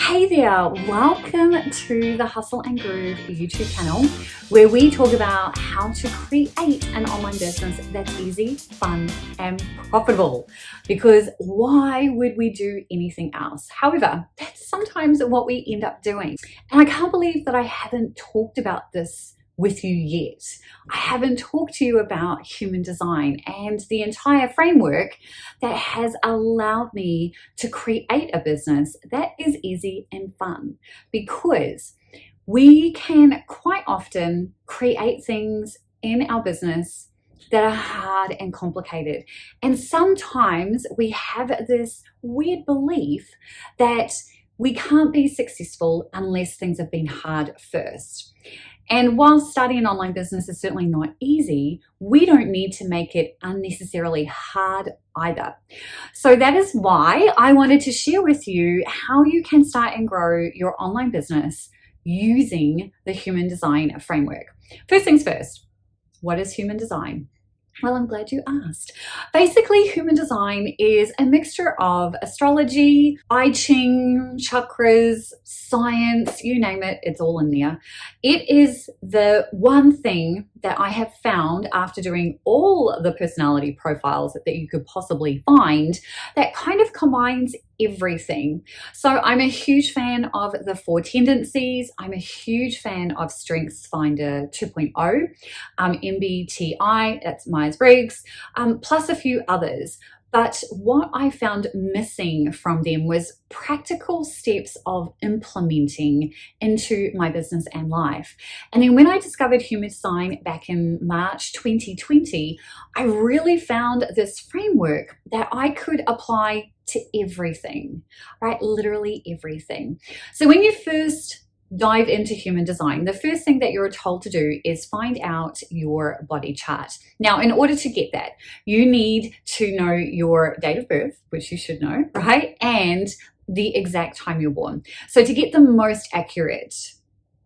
Hey there, welcome to the Hustle and Groove YouTube channel where we talk about how to create an online business that's easy, fun and profitable, because why would we do anything else? However, that's sometimes what we end up doing. And I can't believe that I haven't talked about this with you yet. I haven't talked to you about human design and the entire framework that has allowed me to create a business that is easy and fun, because we can quite often create things in our business that are hard and complicated. And sometimes we have this weird belief that we can't be successful unless things have been hard first. And while starting an online business is certainly not easy, we don't need to make it unnecessarily hard either. So that is why I wanted to share with you how you can start and grow your online business using the human design framework. First things first, what is human design? Well, I'm glad you asked. Basically, human design is a mixture of astrology, I Ching, chakras, science, you name it, it's all in there. It is the one thing that I have found after doing all the personality profiles that you could possibly find that kind of combines everything. So I'm a huge fan of the 4 tendencies. I'm a huge fan of Strengths Finder 2.0, MBTI, that's Myers-Briggs, plus a few others. But what I found missing from them was practical steps of implementing into my business and life. And then when I discovered human design back in March 2020, I really found this framework that I could apply to everything, right? Literally everything. So when you first dive into human design, the first thing that you're told to do is find out your body chart. Now, in order to get that, you need to know your date of birth, which you should know, right? And the exact time you're born. So to get the most accurate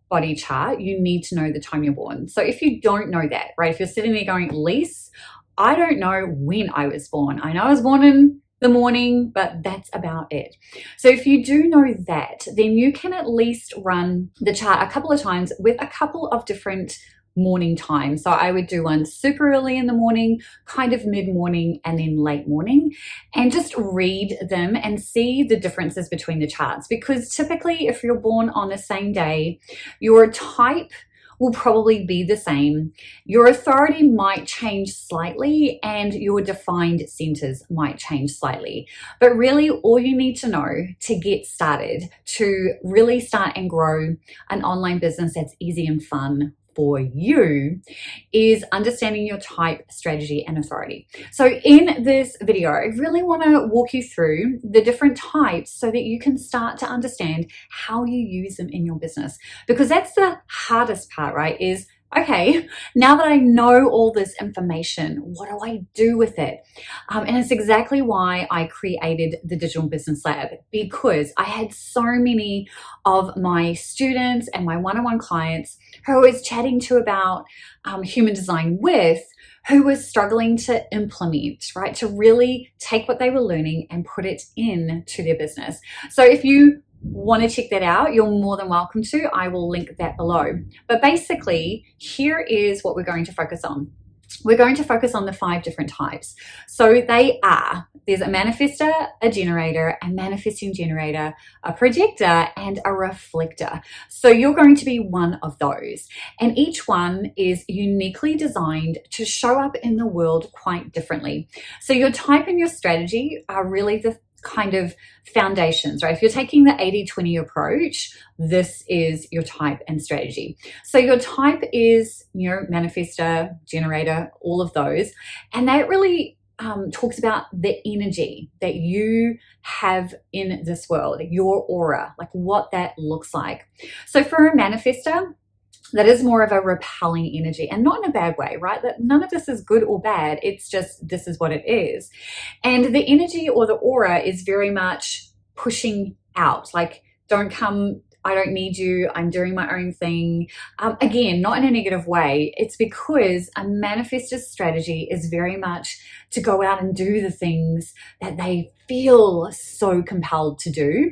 body chart, you need to know the time you're born. So if you don't know that, right? If you're sitting there going, Lise, I don't know when I was born. I know I was born in the morning, but that's about it. So if you do know that, then you can at least run the chart a couple of times with a couple of different morning times. So I would do one super early in the morning, kind of mid-morning, and then late morning, and just read them and see the differences between the charts. Because typically if you're born on the same day, your type will probably be the same. Your authority might change slightly and your defined centers might change slightly. But really all you need to know to get started, to really start and grow an online business that's easy and fun for you, is understanding your type, strategy, and authority. So in this video, I really want to walk you through the different types so that you can start to understand how you use them in your business. Because that's the hardest part, right? Is, okay, now that I know all this information, what do I do with it? And it's exactly why I created the Digital Business Lab, because I had so many of my students and my one-on-one clients who I was chatting to about human design with, who was struggling to implement, right? To really take what they were learning and put it into their business. So if you want to check that out, you're more than welcome to. I will link that below. But basically, here is what we're going to focus on. We're going to focus on the 5 different types. So they are, there's a manifestor, a generator, a manifesting generator, a projector, and a reflector. So you're going to be one of those. And each one is uniquely designed to show up in the world quite differently. So your type and your strategy are really the kind of foundations, right? If you're taking the 80-20 approach, this is your type and strategy. So your type is, manifestor, generator, all of those. And that really talks about the energy that you have in this world, your aura, like what that looks like. So for a manifestor, that is more of a repelling energy, and not in a bad way, right? That none of this is good or bad. It's just, this is what it is. And the energy or the aura is very much pushing out, like don't come I don't need you, I'm doing my own thing. Again, not in a negative way. It's because a manifestor's strategy is very much to go out and do the things that they feel so compelled to do.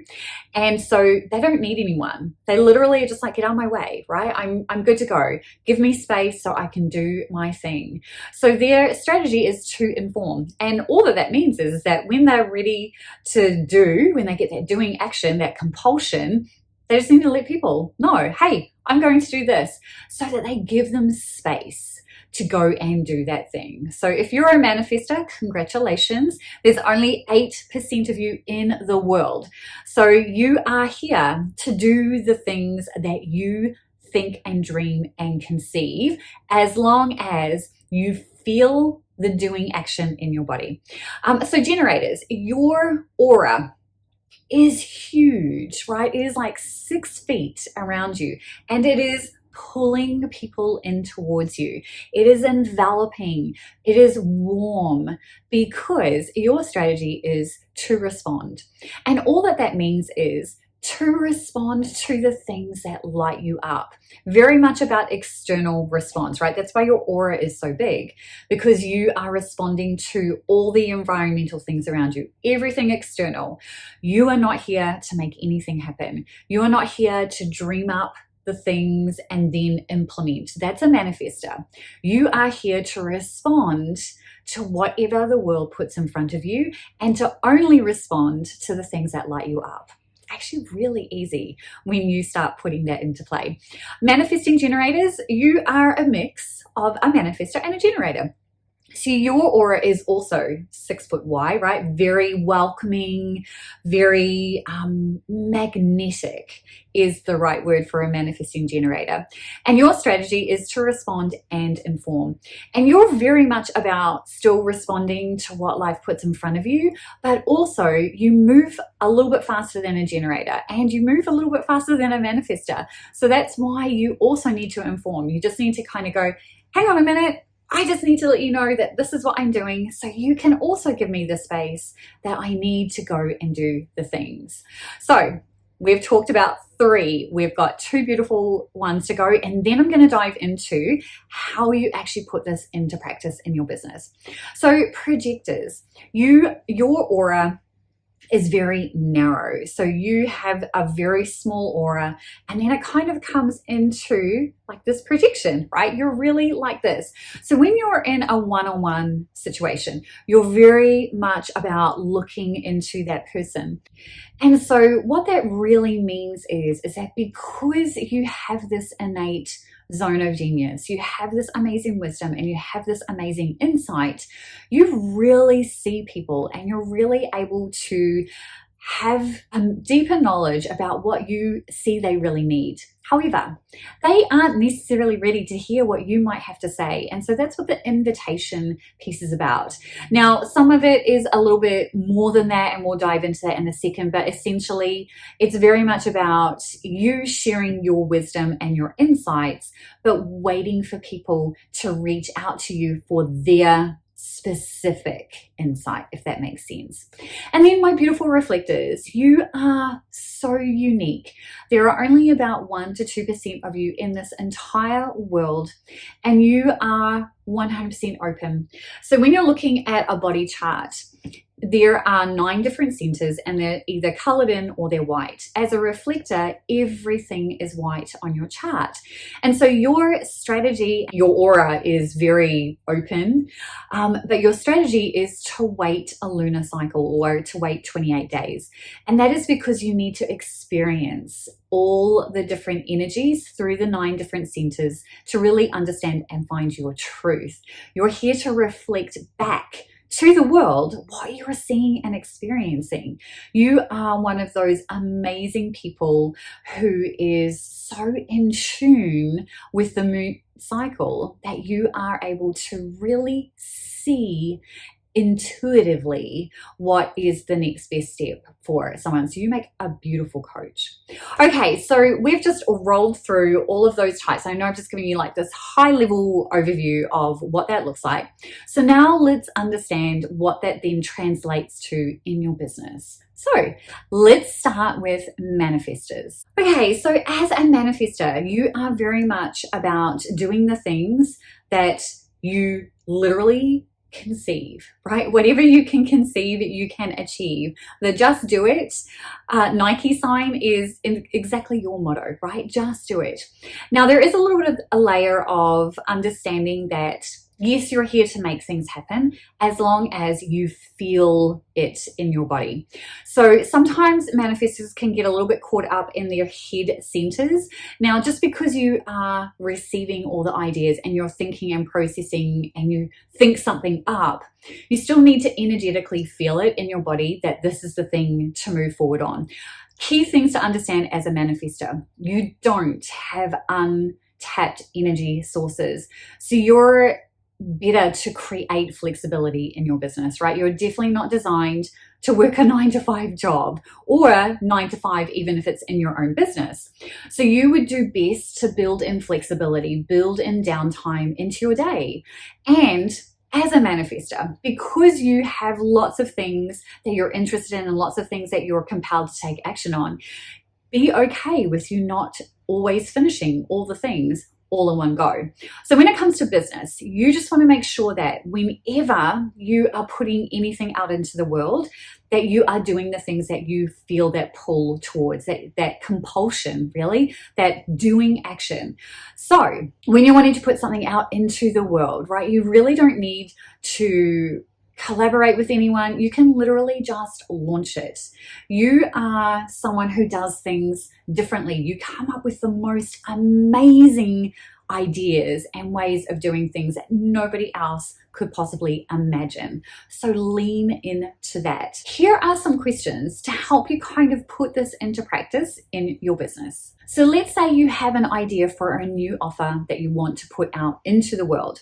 And so they don't need anyone. They literally are just like, get out of my way, right? I'm good to go. Give me space so I can do my thing. So their strategy is to inform. And all that means is that when they're ready to do, when they get that doing action, that compulsion, they just need to let people know, hey, I'm going to do this, so that they give them space to go and do that thing. So if you're a manifestor, congratulations. There's only 8% of you in the world. So you are here to do the things that you think and dream and conceive, as long as you feel the doing action in your body. So generators, your aura is huge, right? It is like 6 feet around you, and it is pulling people in towards you. It is enveloping. It is warm, because your strategy is to respond. And all that means is to respond to the things that light you up. Very much about external response, right? That's why your aura is so big, because you are responding to all the environmental things around you, everything external. You are not here to make anything happen. You are not here to dream up the things and then implement. That's a manifestor. You are here to respond to whatever the world puts in front of you, and to only respond to the things that light you up. Actually really easy when you start putting that into play. Manifesting generators, you are a mix of a manifestor and a generator. So your aura is also 6 foot wide, right? Very welcoming, very magnetic is the right word for a manifesting generator. And your strategy is to respond and inform. And you're very much about still responding to what life puts in front of you, but also you move a little bit faster than a generator, and you move a little bit faster than a manifestor. So that's why you also need to inform. You just need to kind of go, hang on a minute, I just need to let you know that this is what I'm doing, so you can also give me the space that I need to go and do the things. So we've talked about 3. We've got 2 beautiful ones to go, and then I'm going to dive into how you actually put this into practice in your business. So projectors, your aura is very narrow. So you have a very small aura, and then it kind of comes into like this projection, right? You're really like this. So when you're in a one-on-one situation, you're very much about looking into that person. And so what that really means is that because you have this innate zone of genius, you have this amazing wisdom, and you have this amazing insight, you really see people, and you're really able to have a deeper knowledge about what you see they really need. However, they aren't necessarily ready to hear what you might have to say. And so that's what the invitation piece is about. Now, some of it is a little bit more than that, and we'll dive into that in a second. But essentially, it's very much about you sharing your wisdom and your insights, but waiting for people to reach out to you for their specific insight, if that makes sense. And then my beautiful reflectors, you are so unique. There are only about 1 to 2% of you in this entire world, and you are 100% open. So when you're looking at a body chart, there are 9 different centers, and they're either colored in or they're white. As a reflector, everything is white on your chart. And so your strategy, your aura is very open, but your strategy is to wait a lunar cycle, or to wait 28 days. And that is because you need to experience all the different energies through the 9 different centers to really understand and find your truth. You're here to reflect back to the world what you are seeing and experiencing. You are one of those amazing people who is so in tune with the moon cycle that you are able to really see intuitively what is the next best step for someone. So you make a beautiful coach. Okay, so we've just rolled through all of those types. I know I've just given you like this high level overview of what that looks like. So now let's understand what that then translates to in your business. So let's start with manifestors. Okay, so as a manifestor, you are very much about doing the things that you literally conceive, right? Whatever you can conceive, you can achieve. The just do it Nike sign is exactly your motto, right? Just do it. Now, there is a little bit of a layer of understanding that yes, you're here to make things happen as long as you feel it in your body. So sometimes manifestors can get a little bit caught up in their head centers. Now, just because you are receiving all the ideas and you're thinking and processing and you think something up, you still need to energetically feel it in your body that this is the thing to move forward on. Key things to understand as a manifestor: you don't have untapped energy sources. So you're better to create flexibility in your business, right? You're definitely not designed to work a 9-to-5 job or 9 to 5, even if it's in your own business. So you would do best to build in flexibility, build in downtime into your day. And as a manifestor, because you have lots of things that you're interested in and lots of things that you're compelled to take action on, be okay with you not always finishing all the things all in one go. So when it comes to business, you just want to make sure that whenever you are putting anything out into the world, that you are doing the things that you feel that pull towards, that compulsion, really, that doing action. So when you're wanting to put something out into the world, right, you really don't need to collaborate with anyone. You can literally just launch it. You are someone who does things differently. You come up with the most amazing ideas and ways of doing things that nobody else could possibly imagine. So lean into that. Here are some questions to help you kind of put this into practice in your business. So let's say you have an idea for a new offer that you want to put out into the world.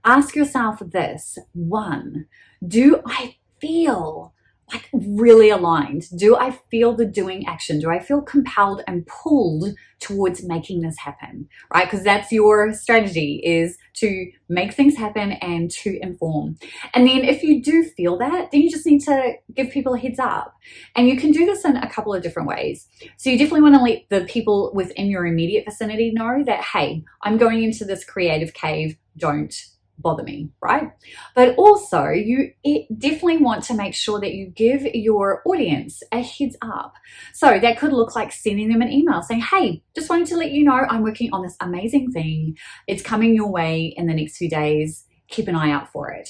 Ask yourself this: 1, do I feel like really aligned? Do I feel the doing action? Do I feel compelled and pulled towards making this happen, right? Because that's your strategy, is to make things happen and to inform. And then if you do feel that, then you just need to give people a heads up. And you can do this in a couple of different ways. So you definitely want to let the people within your immediate vicinity know that, hey, I'm going into this creative cave, don't bother me, right? But also you definitely want to make sure that you give your audience a heads up. So that could look like sending them an email saying, hey, just wanted to let you know I'm working on this amazing thing. It's coming your way in the next few days. Keep an eye out for it.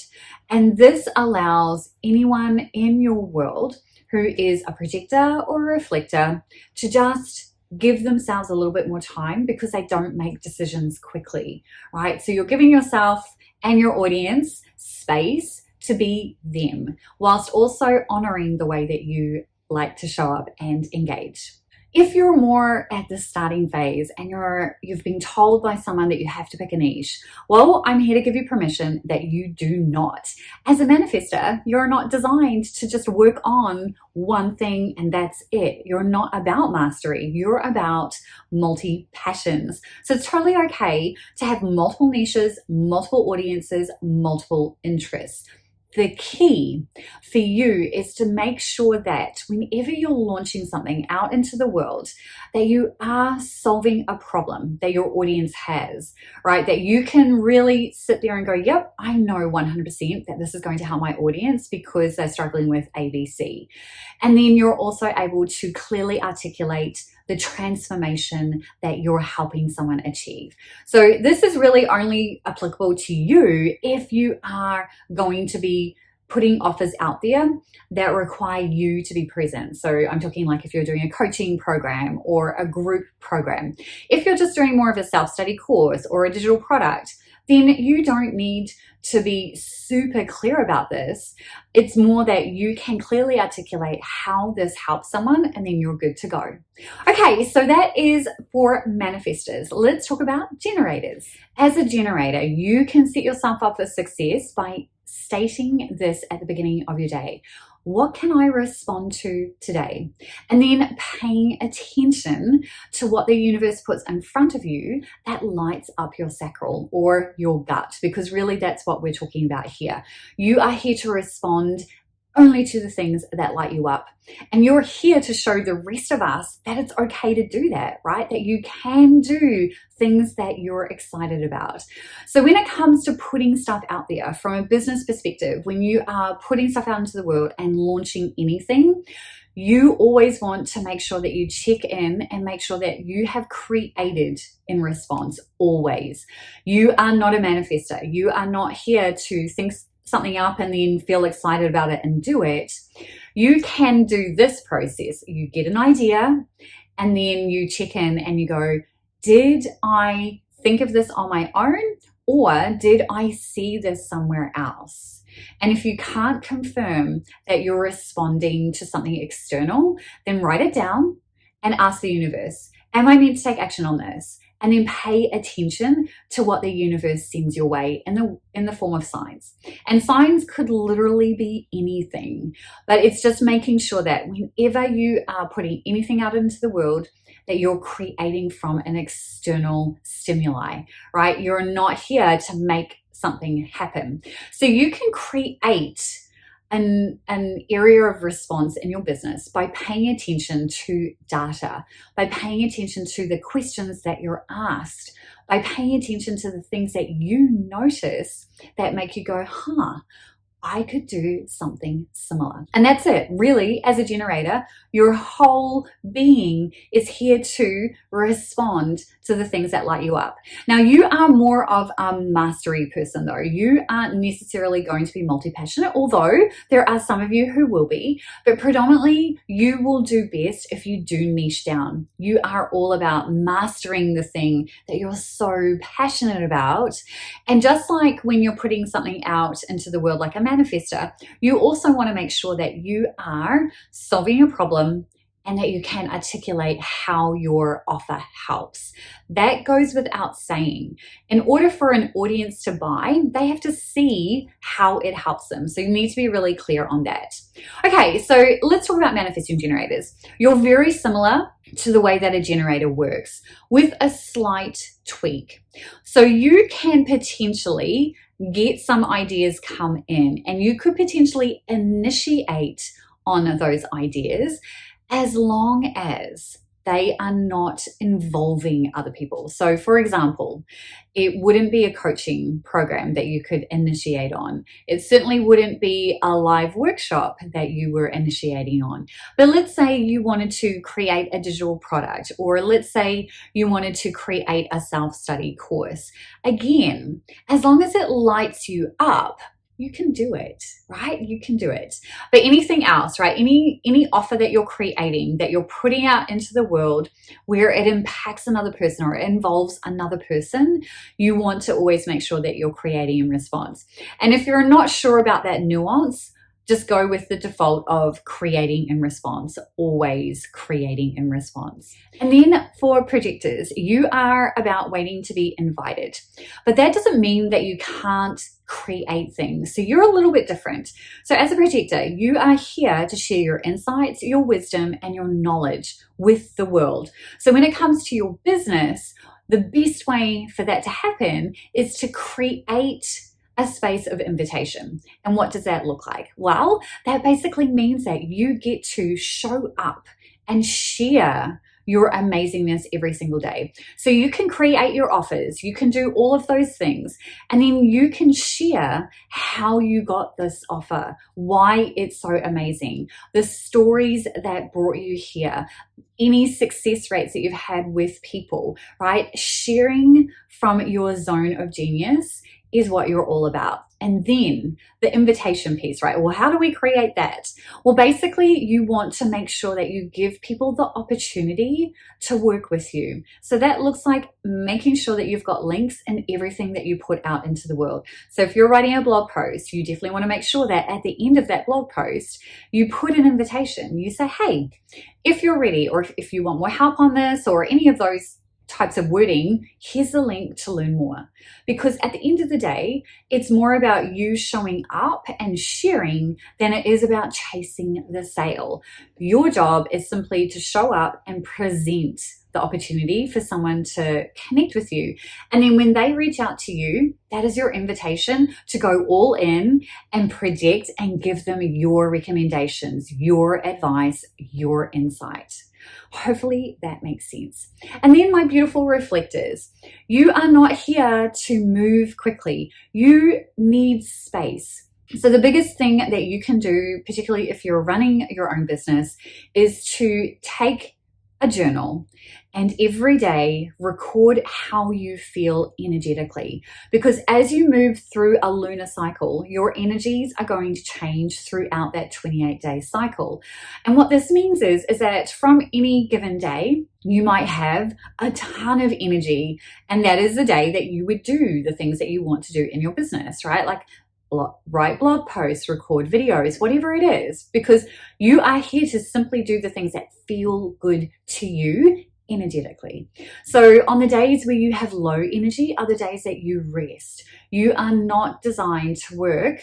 And this allows anyone in your world who is a projector or a reflector to just give themselves a little bit more time, because they don't make decisions quickly, right? So you're giving yourself and your audience space to be them, whilst also honoring the way that you like to show up and engage. If you're more at the starting phase and you've been told by someone that you have to pick a niche, well, I'm here to give you permission that you do not. As a manifestor, you're not designed to just work on one thing and that's it. You're not about mastery. You're about multi-passions. So it's totally okay to have multiple niches, multiple audiences, multiple interests. The key for you is to make sure that whenever you're launching something out into the world, that you are solving a problem that your audience has, right? That you can really sit there and go, yep, I know 100% that this is going to help my audience because they're struggling with ABC. And then you're also able to clearly articulate the transformation that you're helping someone achieve. So this is really only applicable to you if you are going to be putting offers out there that require you to be present. So I'm talking like if you're doing a coaching program or a group program. If you're just doing more of a self-study course or a digital product, then you don't need to be super clear about this. It's more that you can clearly articulate how this helps someone, and then you're good to go. Okay, so that is for manifestors. Let's talk about generators. As a generator, you can set yourself up for success by stating this at the beginning of your day. What can I respond to today? And then paying attention to what the universe puts in front of you that lights up your sacral or your gut, because really that's what we're talking about here. You are here to respond only to the things that light you up. And you're here to show the rest of us that it's okay to do that, right? That you can do things that you're excited about. So when it comes to putting stuff out there from a business perspective, when you are putting stuff out into the world and launching anything, you always want to make sure that you check in and make sure that you have created in response always. You are not a manifestor. You are not here to think something up and then feel excited about it and do it. You can do this process. You get an idea and then you check in and you go, did I think of this on my own, or did I see this somewhere else? And if you can't confirm that you're responding to something external, then write it down and ask the universe, am I meant to take action on this? And then pay attention to what the universe sends your way in the form of signs. And signs could literally be anything, but it's just making sure that whenever you are putting anything out into the world, that you're creating from an external stimuli, right? You're not here to make something happen. So you can create an area of response in your business by paying attention to data, by paying attention to the questions that you're asked, by paying attention to the things that you notice that make you go, I could do something similar. And that's it. Really, as a generator, your whole being is here to respond to the things that light you up. Now, you are more of a mastery person, though. You aren't necessarily going to be multi-passionate, although there are some of you who will be, but predominantly you will do best if you do niche down. You are all about mastering the thing that you're so passionate about. And just like when you're putting something out into the world like a manifestor, you also want to make sure that you are solving a problem and that you can articulate how your offer helps. That goes without saying. In order for an audience to buy, they have to see how it helps them. So you need to be really clear on that. Okay, so let's talk about manifesting generators. You're very similar to the way that a generator works, with a slight tweak. So you can potentially get some ideas come in, and you could potentially initiate on those ideas as long as they are not involving other people. So for example, it wouldn't be a coaching program that you could initiate on. It certainly wouldn't be a live workshop that you were initiating on. But let's say you wanted to create a digital product, or let's say you wanted to create a self-study course. Again, as long as it lights you up, you can do it, right? You can do it. But anything else, right? Any offer that you're creating, that you're putting out into the world where it impacts another person or it involves another person, you want to always make sure that you're creating in response. And if you're not sure about that nuance, just go with the default of creating in response, always creating in response. And then for projectors, you are about waiting to be invited. But that doesn't mean that you can't create things. So you're a little bit different. So as a projector, you are here to share your insights, your wisdom, and your knowledge with the world. So when it comes to your business, the best way for that to happen is to create a space of invitation. And what does that look like? Well, that basically means that you get to show up and share your amazingness every single day. So you can create your offers, you can do all of those things, and then you can share how you got this offer, why it's so amazing, the stories that brought you here, any success rates that you've had with people, right? Sharing from your zone of genius is what you're all about. And then the invitation piece, right? Well, how do we create that? Well, basically, you want to make sure that you give people the opportunity to work with you. So that looks like making sure that you've got links in everything that you put out into the world. So if you're writing a blog post, you definitely want to make sure that at the end of that blog post, you put an invitation. You say, hey, if you're ready, or if you want more help on this, or any of those types of wording, here's the link to learn more. Because at the end of the day, it's more about you showing up and sharing than it is about chasing the sale. Your job is simply to show up and present the opportunity for someone to connect with you. And then when they reach out to you, that is your invitation to go all in and project and give them your recommendations, your advice, your insight. Hopefully that makes sense. And then my beautiful reflectors, you are not here to move quickly. You need space. So the biggest thing that you can do, particularly if you're running your own business, is to take a journal and every day record how you feel energetically, because as you move through a lunar cycle, your energies are going to change throughout that 28-day cycle. And what this means is that from any given day, you might have a ton of energy, and that is the day that you would do the things that you want to do in your business, right? Like write blog posts, record videos, whatever it is, because you are here to simply do the things that feel good to you energetically. So on the days where you have low energy are the days that you rest. You are not designed to work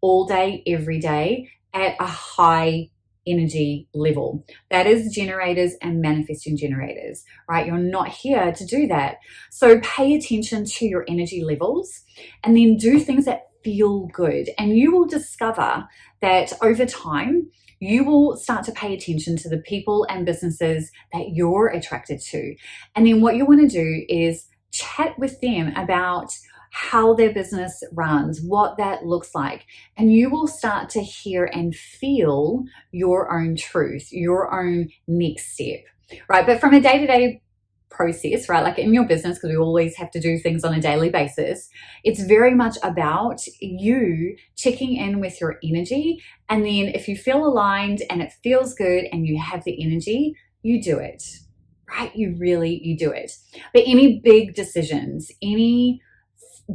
all day, every day at a high energy level. That is generators and manifesting generators, right? You're not here to do that. So pay attention to your energy levels and then do things that feel good. And you will discover that over time, you will start to pay attention to the people and businesses that you're attracted to. And then what you want to do is chat with them about how their business runs, what that looks like. And you will start to hear and feel your own truth, your own next step, right? But from a day-to-day process, right? Like in your business, because we always have to do things on a daily basis, it's very much about you checking in with your energy. And then if you feel aligned and it feels good and you have the energy, you do it, right? You do it. But any big decisions, any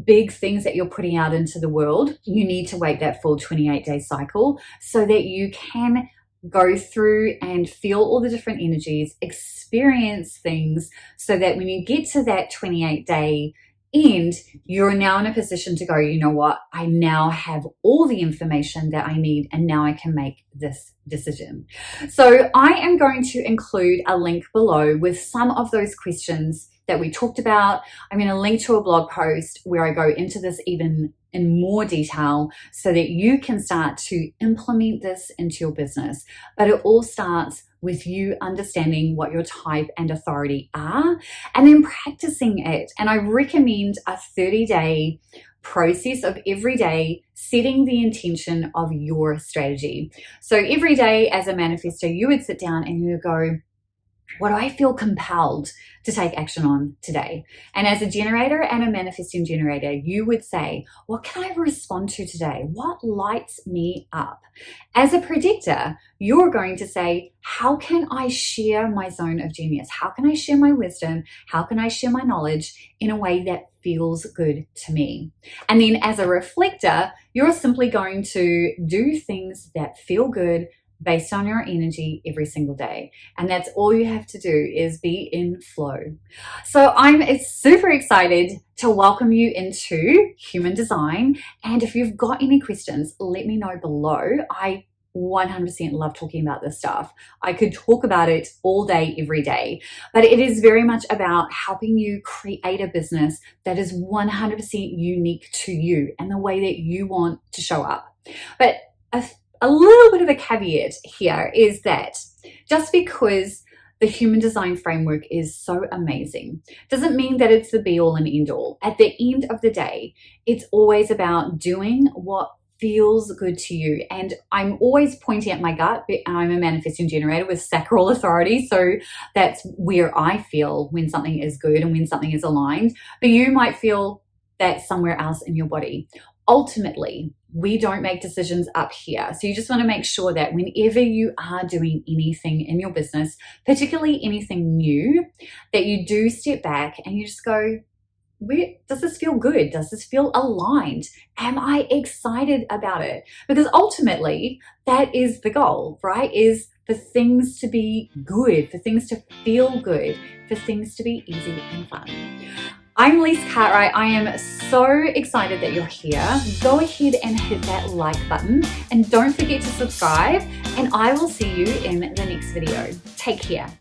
big things that you're putting out into the world, you need to wait that full 28-day cycle so that you can go through and feel all the different energies, experience things, so that when you get to that 28-day end, you're now in a position to go, you know what, I now have all the information that I need and now I can make this decision. So I am going to include a link below with some of those questions that we talked about. I'm going to link to a blog post where I go into this even in more detail so that you can start to implement this into your business. But it all starts with you understanding what your type and authority are and then practicing it. And I recommend a 30-day process of every day setting the intention of your strategy. So every day as a manifestor, you would sit down and you would go, what do I feel compelled to take action on today? And as a generator and a manifesting generator, you would say, what can I respond to today? What lights me up? As a projector, you're going to say, how can I share my zone of genius? How can I share my wisdom? How can I share my knowledge in a way that feels good to me? And then as a reflector, you're simply going to do things that feel good based on your energy every single day. And that's all you have to do is be in flow. So I'm super excited to welcome you into human design. And if you've got any questions, let me know below. I 100% love talking about this stuff. I could talk about it all day, every day, but it is very much about helping you create a business that is 100% unique to you and the way that you want to show up. But a little bit of a caveat here is that just because the human design framework is so amazing doesn't mean that it's the be all and end all. At the end of the day, it's always about doing what feels good to you. And I'm always pointing at my gut. I'm a manifesting generator with sacral authority. So that's where I feel when something is good and when something is aligned. But you might feel that somewhere else in your body. ultimately, we don't make decisions up here. So you just want to make sure that whenever you are doing anything in your business, particularly anything new, that you do step back and you just go, does this feel good? Does this feel aligned? Am I excited about it? Because ultimately, that is the goal, right? Is for things to be good, for things to feel good, for things to be easy and fun. I'm Lise Cartwright. I am so excited that you're here. Go ahead and hit that like button and don't forget to subscribe, and I will see you in the next video. Take care.